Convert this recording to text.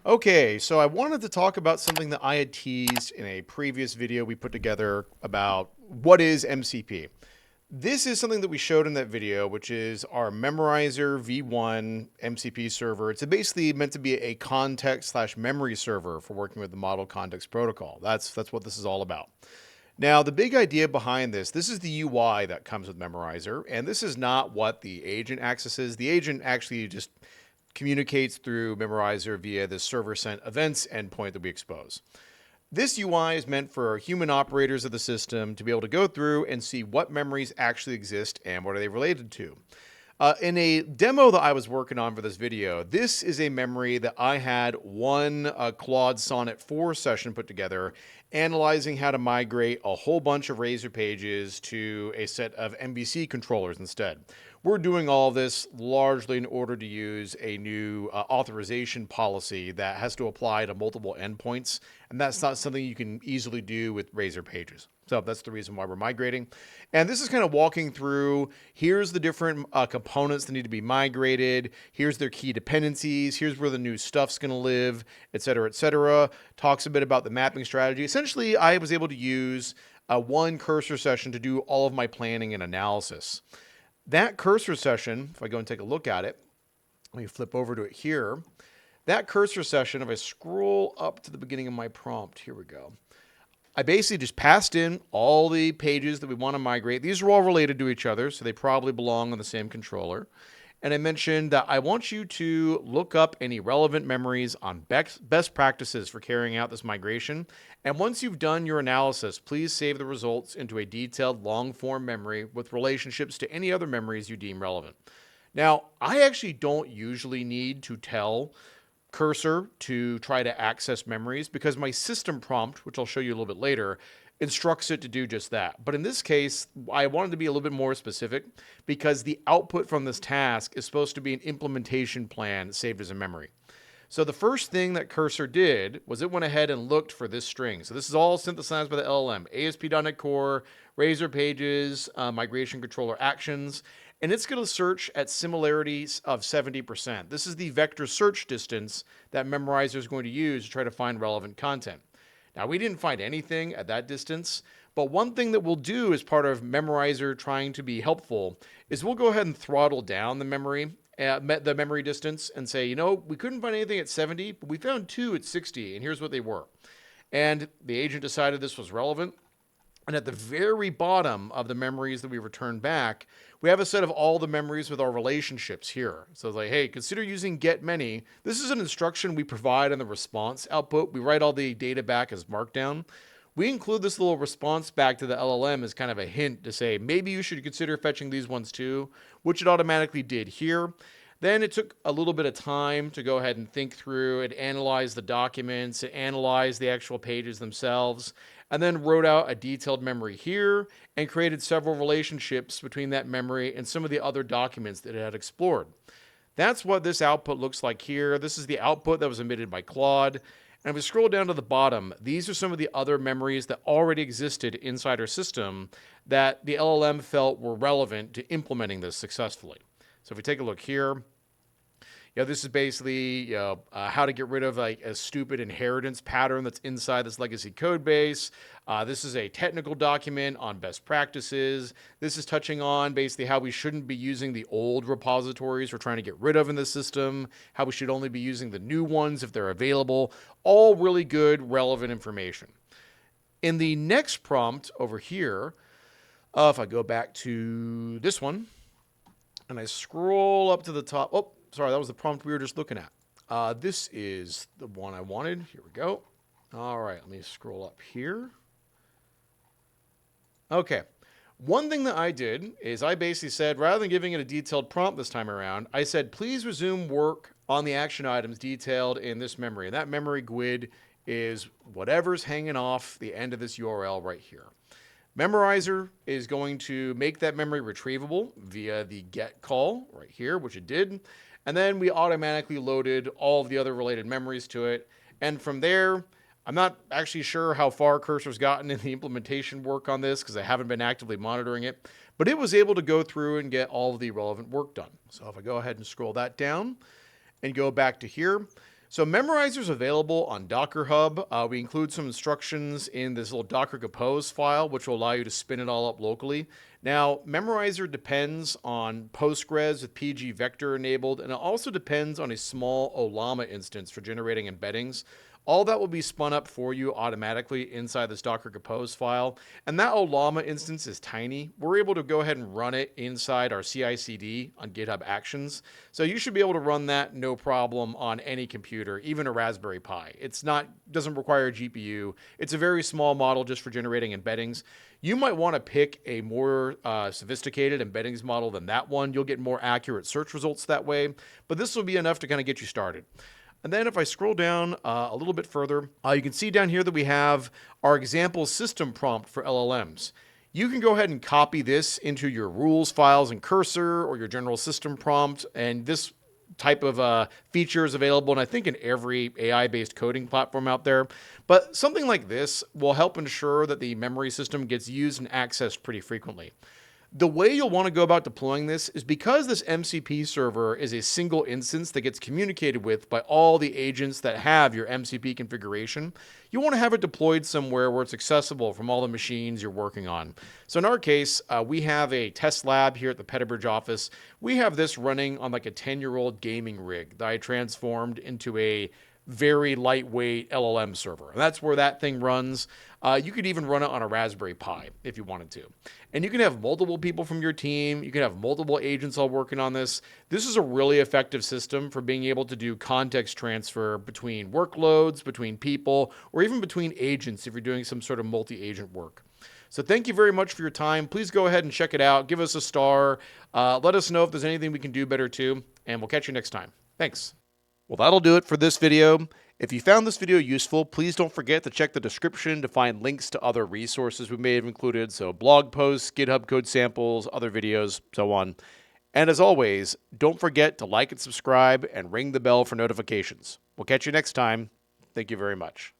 Okay, so I wanted to talk about something that I had teased in a previous video we put together about what is MCP. This is something that we showed in that video, which is our Memorizer V1 MCP server. It's basically meant to be a context slash memory server for working with the model context protocol. That's what this is all about. Now, the big idea behind this is the UI that comes with Memorizer, and this is not what the agent accesses. The agent actually just communicates through Memorizer via the server-sent events endpoint that we expose. This UI is meant for human operators of the system to be able to go through and see what memories actually exist and what are they related to. In a demo that I was working on for this video, this is a memory that I had one Claude Sonnet 4 session put together, analyzing how to migrate a whole bunch of Razor pages to a set of MVC controllers instead. We're doing all this largely in order to use a new authorization policy that has to apply to multiple endpoints, and that's not something you can easily do with Razor pages. So that's the reason why we're migrating. And this is kind of walking through, here's the different components that need to be migrated, here's their key dependencies, here's where the new stuff's going to live, et cetera, et cetera. Talks a bit about the mapping strategy. Essentially, I was able to use one cursor session to do all of my planning and analysis. That cursor session, if I go and take a look at it, let me flip over to it here. That cursor session, if I scroll up to the beginning of my prompt, here we go. I basically just passed in all the pages that we want to migrate. These are all related to each other, so they probably belong on the same controller. And I mentioned that I want you to look up any relevant memories on best practices for carrying out this migration. And once you've done your analysis, please save the results into a detailed long-form memory with relationships to any other memories you deem relevant. Now, I actually don't usually need to tell Cursor to try to access memories because my system prompt, which I'll show you a little bit later, instructs it to do just that. But in this case, I wanted to be a little bit more specific because the output from this task is supposed to be an implementation plan saved as a memory. So the first thing that Cursor did was it went ahead and looked for this string. So this is all synthesized by the LLM, ASP.NET Core, Razor Pages, migration controller actions, and it's going to search at similarities of 70%. This is the vector search distance that Memorizer is going to use to try to find relevant content. Now, we didn't find anything at that distance, but one thing that we'll do as part of Memorizer trying to be helpful is we'll go ahead and throttle down the memory distance and say, you know, we couldn't find anything at 70, but we found 2 at 60, and here's what they were. And the agent decided this was relevant. And at the very bottom of the memories that we return back, we have a set of all the memories with our relationships here. So it's like, hey, consider using get many. This is an instruction we provide in the response output. We write all the data back as markdown. We include this little response back to the LLM as kind of a hint to say, maybe you should consider fetching these ones too, which it automatically did here. Then it took a little bit of time to go ahead and think through and analyze the documents, and analyze the actual pages themselves, and then wrote out a detailed memory here and created several relationships between that memory and some of the other documents that it had explored. That's what this output looks like here. This is the output that was emitted by Claude. And if we scroll down to the bottom, these are some of the other memories that already existed inside our system that the LLM felt were relevant to implementing this successfully. So if we take a look here, this is basically how to get rid of like a stupid inheritance pattern that's inside this legacy code base. This is a technical document on best practices. This is touching on basically how we shouldn't be using the old repositories we're trying to get rid of in the system, how we should only be using the new ones if they're available. All really good, relevant information. In the next prompt over here, if I go back to this one and I scroll up to the top, sorry, that was the prompt we were just looking at. This is the one I wanted. Here we go. All right, let me scroll up here. Okay. One thing that I did is I basically said, rather than giving it a detailed prompt this time around, I said, please resume work on the action items detailed in this memory. And that memory GUID is whatever's hanging off the end of this URL right here. Memorizer is going to make that memory retrievable via the get call right here, which it did. And then we automatically loaded all of the other related memories to it. And from there, I'm not actually sure how far Cursor's gotten in the implementation work on this because I haven't been actively monitoring it, but it was able to go through and get all of the relevant work done. So if I go ahead and scroll that down and go back to here, So Memorizer is available on Docker Hub. We include some instructions in this little Docker Compose file, which will allow you to spin it all up locally. Now, Memorizer depends on Postgres with pgvector enabled, and it also depends on a small Olama instance for generating embeddings. All that will be spun up for you automatically inside this Docker Compose file. And that Olama instance is tiny. We're able to go ahead and run it inside our CI/CD on GitHub Actions. So you should be able to run that no problem on any computer, even a Raspberry Pi. Doesn't require a GPU. It's a very small model just for generating embeddings. You might want to pick a more sophisticated embeddings model than that one. You'll get more accurate search results that way. But this will be enough to kind of get you started. And then if I scroll down a little bit further, you can see down here that we have our example system prompt for LLMs. You can go ahead and copy this into your rules files in Cursor or your general system prompt. And this type of feature is available, and I think in every AI-based coding platform out there. But something like this will help ensure that the memory system gets used and accessed pretty frequently. The way you'll want to go about deploying this is because this MCP server is a single instance that gets communicated with by all the agents that have your MCP configuration, you want to have it deployed somewhere where it's accessible from all the machines you're working on. So in our case, we have a test lab here at the Pettibridge office. We have this running on like a 10-year-old gaming rig that I transformed into a very lightweight LLM server. And that's where that thing runs. You could even run it on a Raspberry Pi if you wanted to. And you can have multiple people from your team. You can have multiple agents all working on this. This is a really effective system for being able to do context transfer between workloads, between people, or even between agents if you're doing some sort of multi-agent work. So thank you very much for your time. Please go ahead and check it out. Give us a star. Let us know if there's anything we can do better too. And we'll catch you next time. Thanks. Well, that'll do it for this video. If you found this video useful, please don't forget to check the description to find links to other resources we may have included, so blog posts, GitHub code samples, other videos, so on. And as always, don't forget to like and subscribe and ring the bell for notifications. We'll catch you next time. Thank you very much.